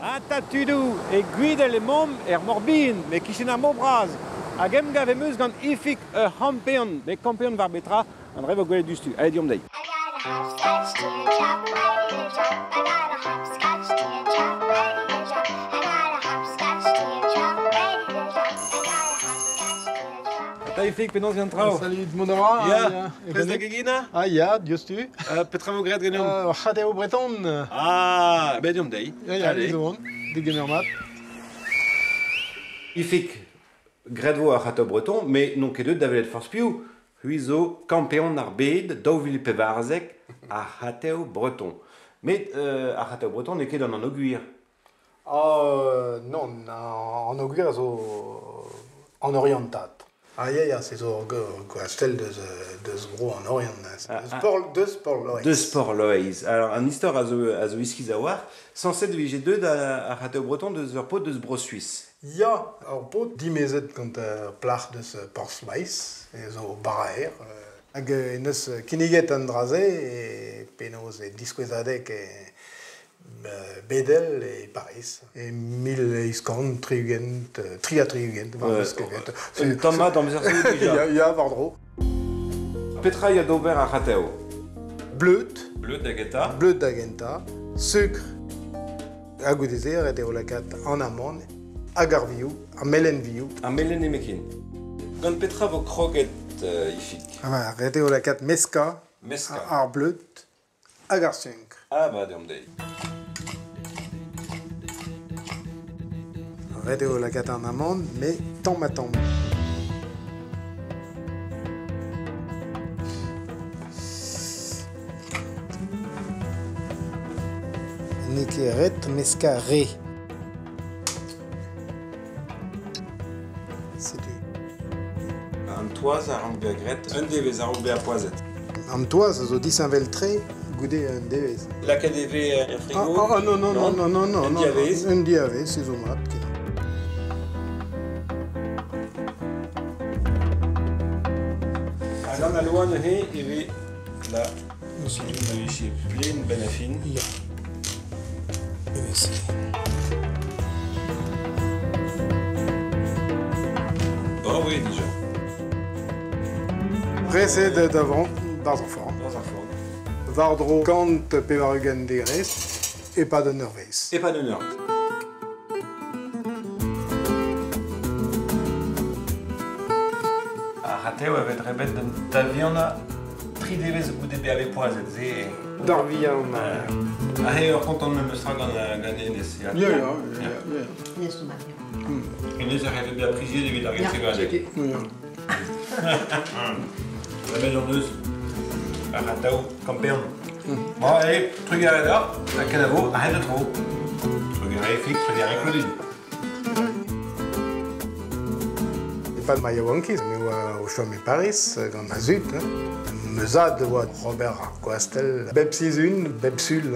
Atatudou e guidel e mom morbin, mais qui s'en a mobraz. Hag em gavemeus gant ifik hampeon, de kampeon var betra, an revo gwelet dustu. Allez, diom dei. Ta ifik penaos gant trao. Salut, Monora. Ya, pez da gegina? Ah, ya, diostu. Petra vo gret ganeom. Hateo Breton. Ah, ben diom dei. Ya, lizon. Digemer mat. Ifik gredvo a chato breton, mais non ket deut da velet force piou. Huizo kampeon ar bed, daouvil pevarzek a chateo breton. Mais a chateo breton ne ket an auguir. Non, en auguir zo en orientat. Ah, ya, c'est zo stel deus bro en orientat. Deus sport loeiz. Alors, an istor a zo iskiz a war, 107 vg2 a chateo breton deus ur pot deus bro suisse. Ya, ar pot dimezet gant plach deus Portsmouth, zo baraer. Hag neus kiniget an draze e penaos e diskouezadek e Bedel et Paris. Et 1000 iskant, triugent. Un tomate en mesure déjà. Ya, vardro. Petra ya d'ober a chateo. Bleut. Bleut d'agenta. Bleut d'agenta. Sucre. A goudezer et eo lakat en amande. A garviou. A melen viou. A melen emekin. Gant petra vo kroget ifik. Ah, et eo lakat meska. Meska. Ar bleut. A gar sucre. Ah, ba, deom dei. Ret eo lakat en amande, mais tamm a tamm. Ne ket ret meska re. Setu. An toaz a rank be a gret, un devez a rank be a poazet. An toaz zo disanvel tre, goude un devez. La KDV un frigo? Ah, non. Un diavez? Un diavez, c'est zo mat. Gant a loan he eve la sidioù da veche plen ben a fin. Ya. Oh oui, déjà. Reset d'avant, dans un forn. Dans un forn. Vardro kant pevarugen de rest, et pas de nervez. Et pas de nord. Rateo evet rebet da vianda tri devez goude be ave poazet ze. Dar vian. Ah he ur kontant me meustra gant enez. Ya. Nes to mat. Enez a revet be a priziet evit ar gant segadek. Rebet an eus a rateo kampeon. Bon, allez, trugare da, a kanavo, a het de tro. Trugare fik, trugare Claudine. Et pas de Mayawankis, mais au Chaume et Paris, gant a zut. Meuzad oa Robert Coastel, Bepsizun, Bepsul.